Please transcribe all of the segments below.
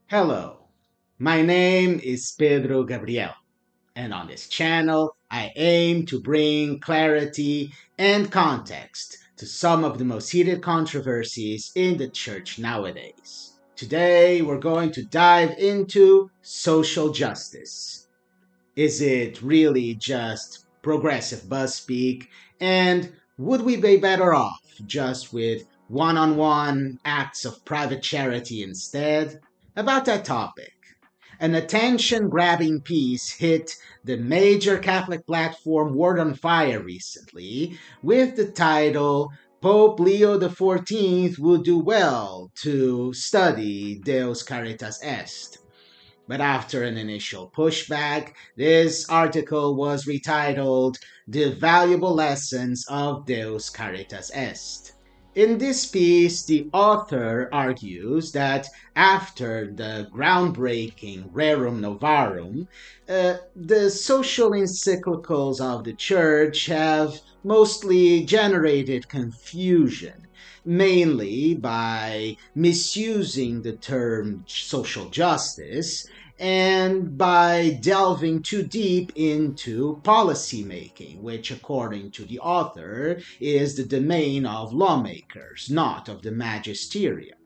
Hello, my name is Pedro Gabriel, and on this channel, I aim to bring clarity and context to some of the most heated controversies in the church nowadays. Today, we're going to dive into social justice. Is it really just progressive buzzspeak? And would we be better off just with one on one acts of private charity instead? About that topic, an attention grabbing piece hit the major Catholic platform Word on Fire recently with the title Pope Leo XIV would do well to study Deus Caritas Est. But after an initial pushback, this article was retitled The Valuable Lessons of Deus Caritas Est. In this piece, the author argues that after the groundbreaking Rerum Novarum, the social encyclicals of the Church have mostly generated confusion, mainly by misusing the term social justice and by delving too deep into policy making, which, according to the author, is the domain of lawmakers, not of the Magisterium.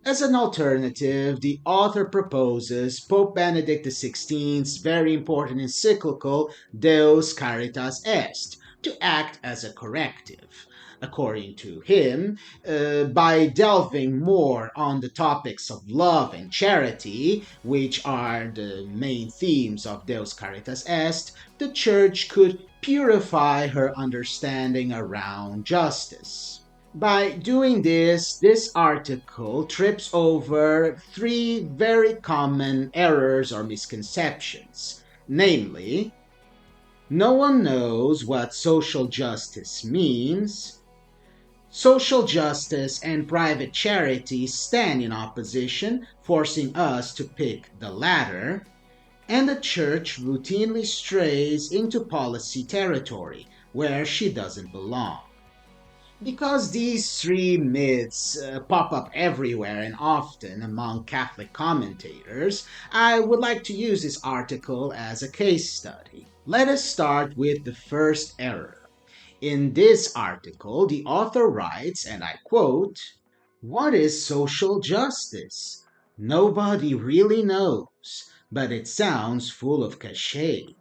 As an alternative, the author proposes Pope Benedict XVI's very important encyclical Deus Caritas Est to act as a corrective. According to him, by delving more on the topics of love and charity, which are the main themes of Deus Caritas Est, the Church could purify her understanding around justice. By doing this article trips over three very common errors or misconceptions. Namely, no one knows what social justice means, social justice and private charity stand in opposition, forcing us to pick the latter, and the church routinely strays into policy territory where she doesn't belong. Because these three myths pop up everywhere and often among Catholic commentators, I would like to use this article as a case study. Let us start with the first error. In this article, the author writes, and I quote, "What is social justice? Nobody really knows, but it sounds full of cachet.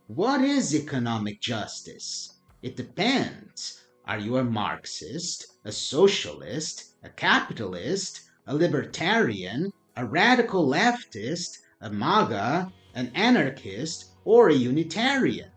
What is economic justice? It depends. Are you a Marxist, a socialist, a capitalist, a libertarian, a radical leftist, a MAGA, an anarchist, or a Unitarian?"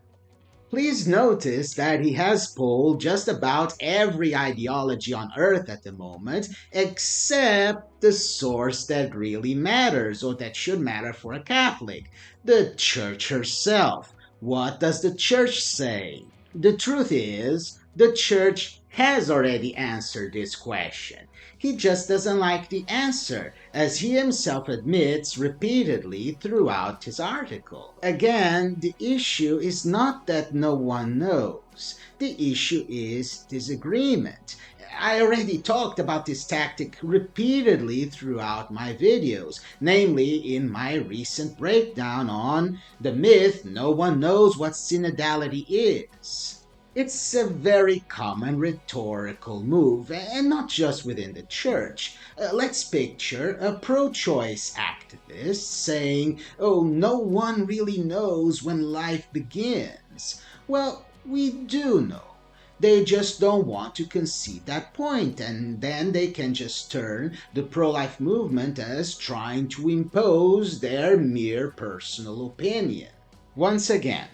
Please notice that he has pulled just about every ideology on earth at the moment, except the source that really matters, or that should matter for a Catholic, the Church herself. What does the Church say? The truth is, the Church has already answered this question. He just doesn't like the answer, as he himself admits repeatedly throughout his article. Again, the issue is not that no one knows. The issue is disagreement. I already talked about this tactic repeatedly throughout my videos, namely in my recent breakdown on the myth no one knows what synodality is. It's a very common rhetorical move, and not just within the church. Let's picture a pro choice activist saying, "Oh, no one really knows when life begins." Well, we do know. They just don't want to concede that point, and then they can just turn the pro life movement as trying to impose their mere personal opinion. Once again,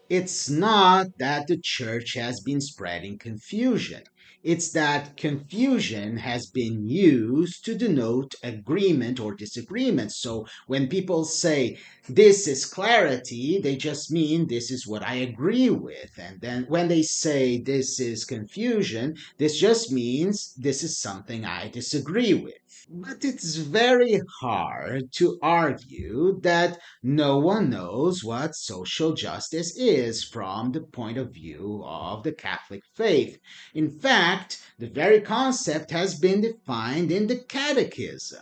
it's not that the church has been spreading confusion. It's that confusion has been used to denote agreement or disagreement. So when people say this is clarity, they just mean this is what I agree with. And then when they say this is confusion, this just means this is something I disagree with. But it's very hard to argue that no one knows what social justice is from the point of view of the Catholic faith. In fact, the very concept has been defined in the Catechism.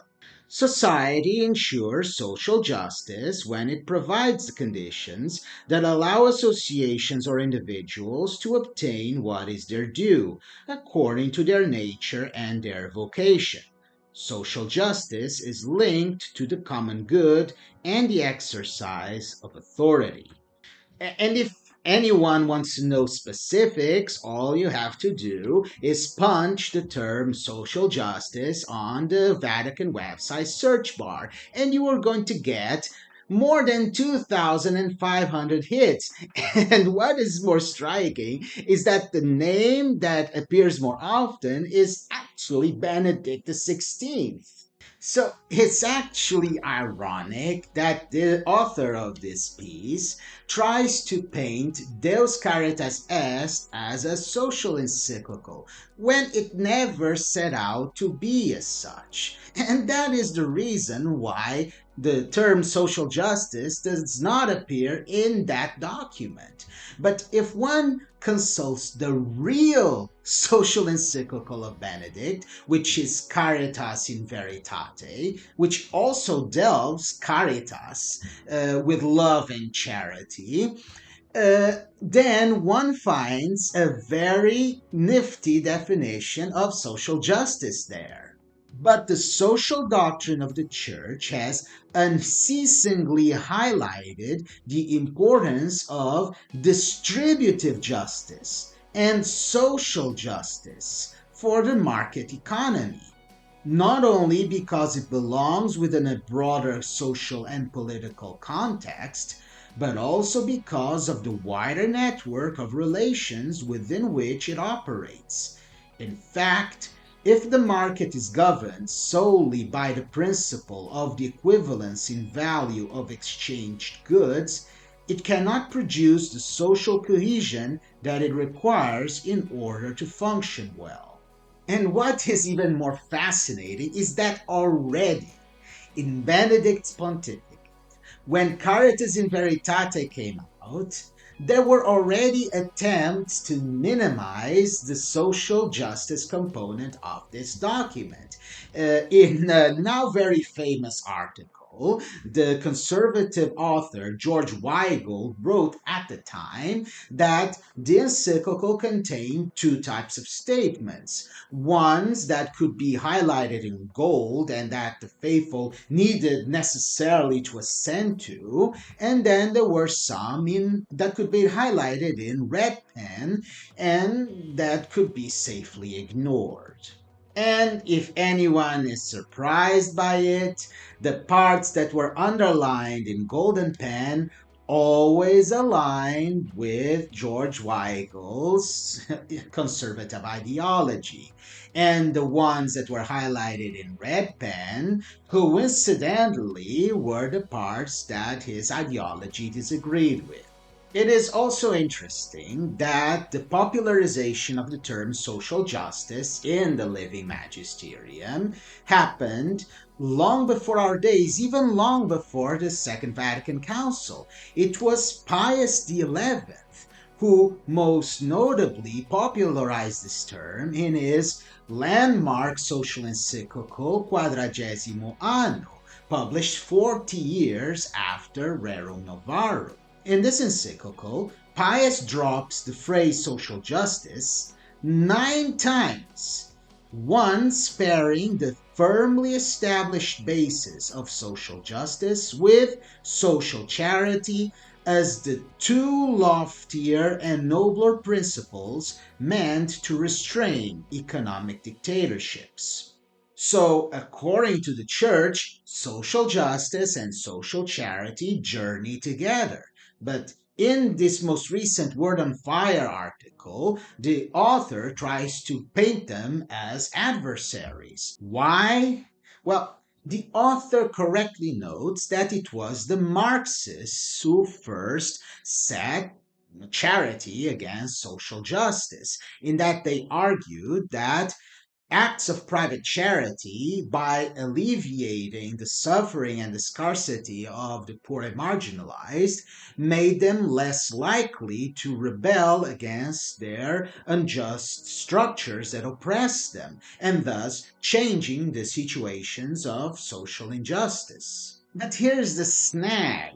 Society ensures social justice when it provides the conditions that allow associations or individuals to obtain what is their due, according to their nature and their vocation. Social justice is linked to the common good and the exercise of authority. And if anyone wants to know specifics, all you have to do is punch the term social justice on the Vatican website search bar, and you are going to get more than 2,500 hits. And what is more striking is that the name that appears more often is actually Benedict XVI. So it's actually ironic that the author of this piece tries to paint Deus Caritas Est as a social encyclical when it never set out to be as such. And that is the reason why the term social justice does not appear in that document. But if one consults the real social encyclical of Benedict, which is Caritas in Veritate, which also delves Caritas with love and charity, then one finds a very nifty definition of social justice there. But the social doctrine of the Church has unceasingly highlighted the importance of distributive justice and social justice for the market economy, not only because it belongs within a broader social and political context, but also because of the wider network of relations within which it operates. In fact, if the market is governed solely by the principle of the equivalence in value of exchanged goods, it cannot produce the social cohesion that it requires in order to function well. And what is even more fascinating is that already in Benedict's pontificate, when Caritas in Veritate came out, there were already attempts to minimize the social justice component of this document. In a now very famous article, the conservative author George Weigel wrote at the time that the encyclical contained two types of statements. Ones that could be highlighted in gold and that the faithful needed necessarily to assent to, and then there were some that could be highlighted in red pen and that could be safely ignored. And if anyone is surprised by it, the parts that were underlined in golden pen always aligned with George Weigel's conservative ideology. And the ones that were highlighted in red pen, coincidentally, were the parts that his ideology disagreed with. It is also interesting that the popularization of the term social justice in the living magisterium happened long before our days, even long before the Second Vatican Council. It was Pius XI who most notably popularized this term in his landmark social encyclical Quadragesimo Anno, published 40 years after Rerum Novarum. In this encyclical, Pius drops the phrase social justice 9 times, once pairing the firmly established basis of social justice with social charity as the two loftier and nobler principles meant to restrain economic dictatorships. So, according to the Church, social justice and social charity journey together. But in this most recent Word on Fire article, the author tries to paint them as adversaries. Why? Well, the author correctly notes that it was the Marxists who first set charity against social justice, in that they argued that Acts of private charity, by alleviating the suffering and the scarcity of the poor and marginalized, made them less likely to rebel against their unjust structures that oppress them, and thus changing the situations of social injustice. But here's the snag.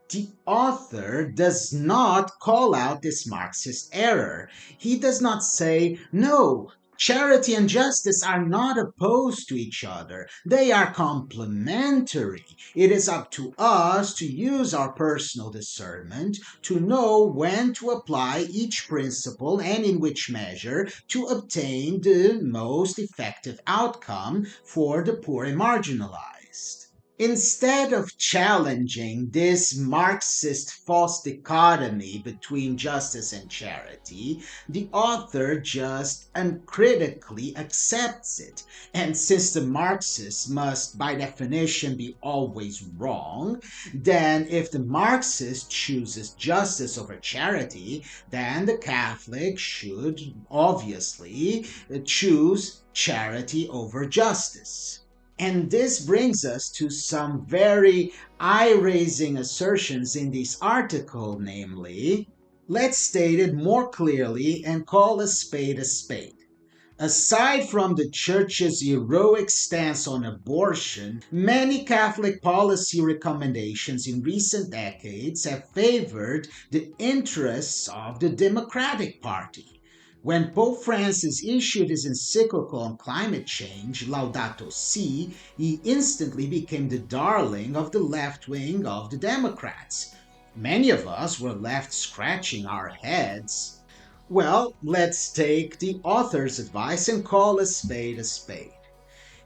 The author does not call out this Marxist error. He does not say, no, charity and justice are not opposed to each other. They are complementary. It is up to us to use our personal discernment to know when to apply each principle and in which measure to obtain the most effective outcome for the poor and marginalized. Instead of challenging this Marxist false dichotomy between justice and charity, the author just uncritically accepts it. And since the Marxist must, by definition, be always wrong, then if the Marxist chooses justice over charity, then the Catholic should obviously choose charity over justice. And this brings us to some very eye-raising assertions in this article, namely, let's state it more clearly and call a spade a spade. Aside from the Church's heroic stance on abortion, many Catholic policy recommendations in recent decades have favored the interests of the Democratic Party. When Pope Francis issued his encyclical on climate change, Laudato Si, he instantly became the darling of the left wing of the Democrats. Many of us were left scratching our heads. Well, let's take the author's advice and call a spade a spade.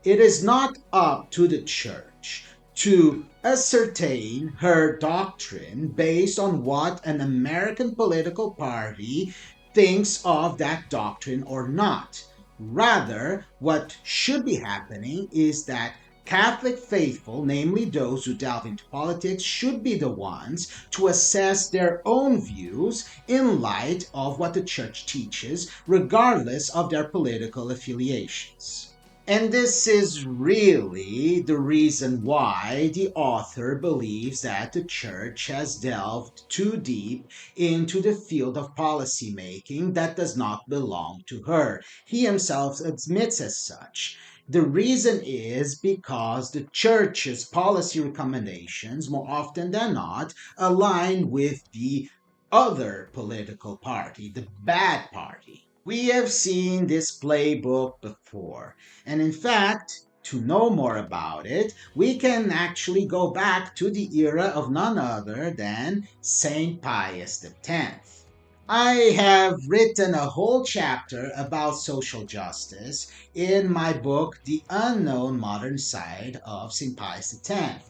It is not up to the Church to ascertain her doctrine based on what an American political party thinks of that doctrine or not. Rather, what should be happening is that Catholic faithful, namely those who delve into politics, should be the ones to assess their own views in light of what the Church teaches, regardless of their political affiliations. And this is really the reason why the author believes that the Church has delved too deep into the field of policy making that does not belong to her. He himself admits as such. The reason is because the Church's policy recommendations, more often than not, align with the other political party, the bad party. We have seen this playbook before, and in fact, to know more about it, we can actually go back to the era of none other than Saint Pius X. I have written a whole chapter about social justice in my book, The Unknown Modern Side of St. Pius X.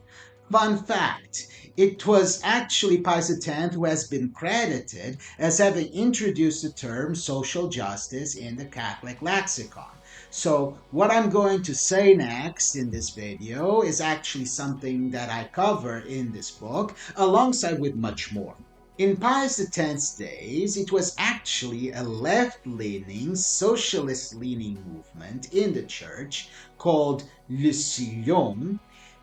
Fun fact, it was actually Pius X who has been credited as having introduced the term social justice in the Catholic lexicon. So what I'm going to say next in this video is actually something that I cover in this book, alongside with much more. In Pius X's days, it was actually a left-leaning, socialist-leaning movement in the church called Le Sillon,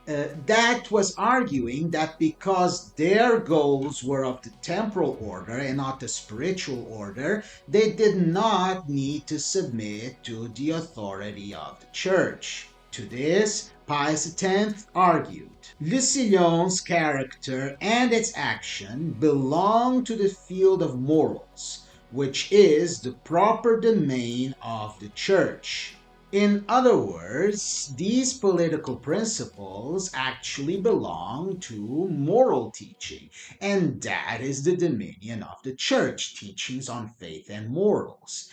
that was arguing that because their goals were of the temporal order and not the spiritual order, they did not need to submit to the authority of the church. To this, Pius X argued, Le Sillon's character and its action belong to the field of morals, which is the proper domain of the church. In other words, these political principles actually belong to moral teaching, and that is the dominion of the church, teachings on faith and morals.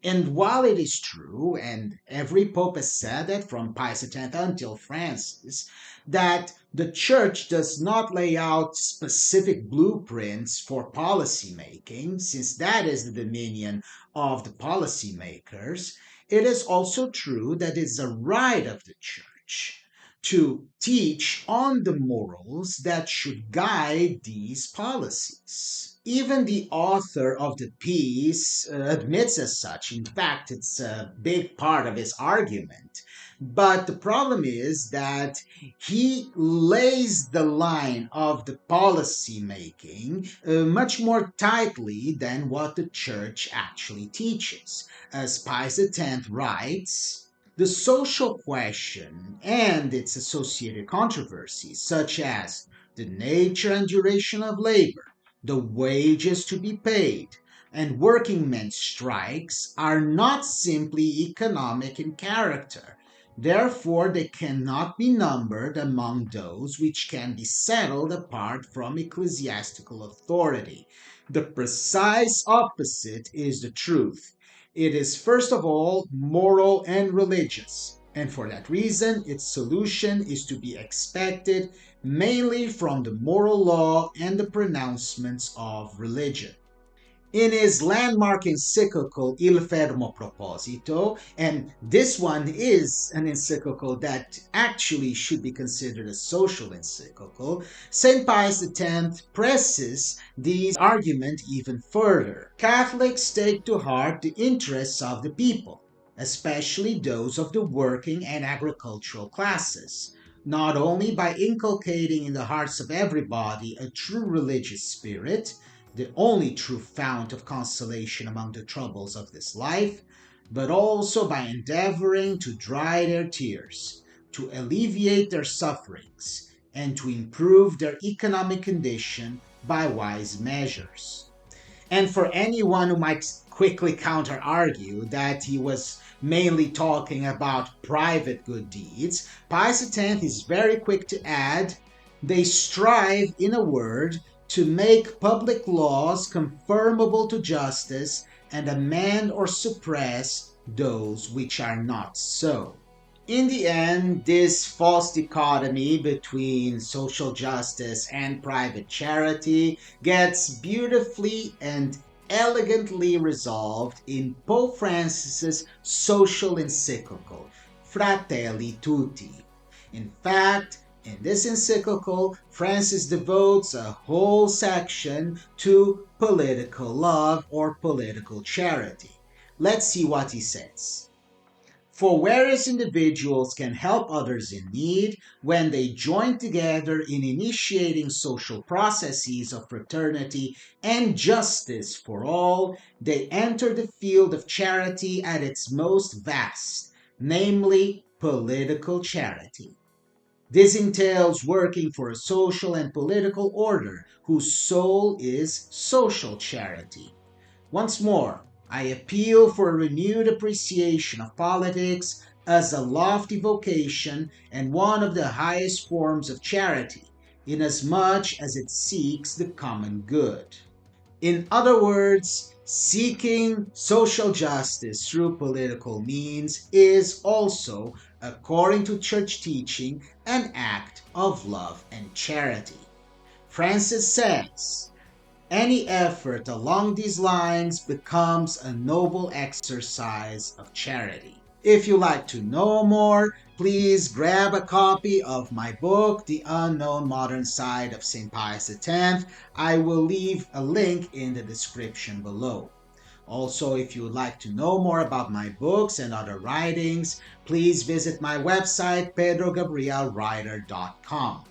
And while it is true, and every pope has said that from Pius X until Francis, that the church does not lay out specific blueprints for policy making, since that is the dominion of the policymakers, it is also true that it's a right of the church to teach on the morals that should guide these policies. Even the author of the piece admits as such. In fact, it's a big part of his argument. But the problem is that he lays the line of the policy making much more tightly than what the church actually teaches. As Pius X writes, the social question and its associated controversies, such as the nature and duration of labor, the wages to be paid, and working men's strikes, are not simply economic in character. Therefore, they cannot be numbered among those which can be settled apart from ecclesiastical authority. The precise opposite is the truth. It is first of all moral and religious, and for that reason its solution is to be expected mainly from the moral law and the pronouncements of religion. In his landmark encyclical Il Fermo Proposito, and this one is an encyclical that actually should be considered a social encyclical, St. Pius X presses these arguments even further. Catholics take to heart the interests of the people, especially those of the working and agricultural classes, not only by inculcating in the hearts of everybody a true religious spirit, the only true fount of consolation among the troubles of this life, but also by endeavoring to dry their tears, to alleviate their sufferings, and to improve their economic condition by wise measures. And for anyone who might quickly counter-argue that he was mainly talking about private good deeds, Pius X is very quick to add, they strive, in a word, to make public laws conformable to justice and amend or suppress those which are not so. In the end, this false dichotomy between social justice and private charity gets beautifully and elegantly resolved in Pope Francis's social encyclical, Fratelli Tutti. In fact, in this encyclical, Francis devotes a whole section to political love or political charity. Let's see what he says. For whereas individuals can help others in need when they join together in initiating social processes of fraternity and justice for all, they enter the field of charity at its most vast, namely political charity. This entails working for a social and political order whose soul is social charity. Once more, I appeal for a renewed appreciation of politics as a lofty vocation and one of the highest forms of charity, inasmuch as it seeks the common good. In other words, seeking social justice through political means is also, according to church teaching, an act of love and charity. Francis says, any effort along these lines becomes a noble exercise of charity. If you'd like to know more, please grab a copy of my book, The Unknown Modern Side of St. Pius X. I will leave a link in the description below. Also, if you would like to know more about my books and other writings, please visit my website, pedrogabrielwriter.com.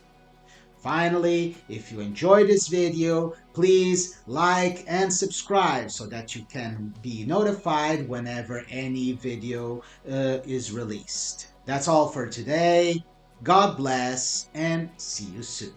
Finally, if you enjoyed this video, please like and subscribe so that you can be notified whenever any video is released. That's all for today. God bless and see you soon.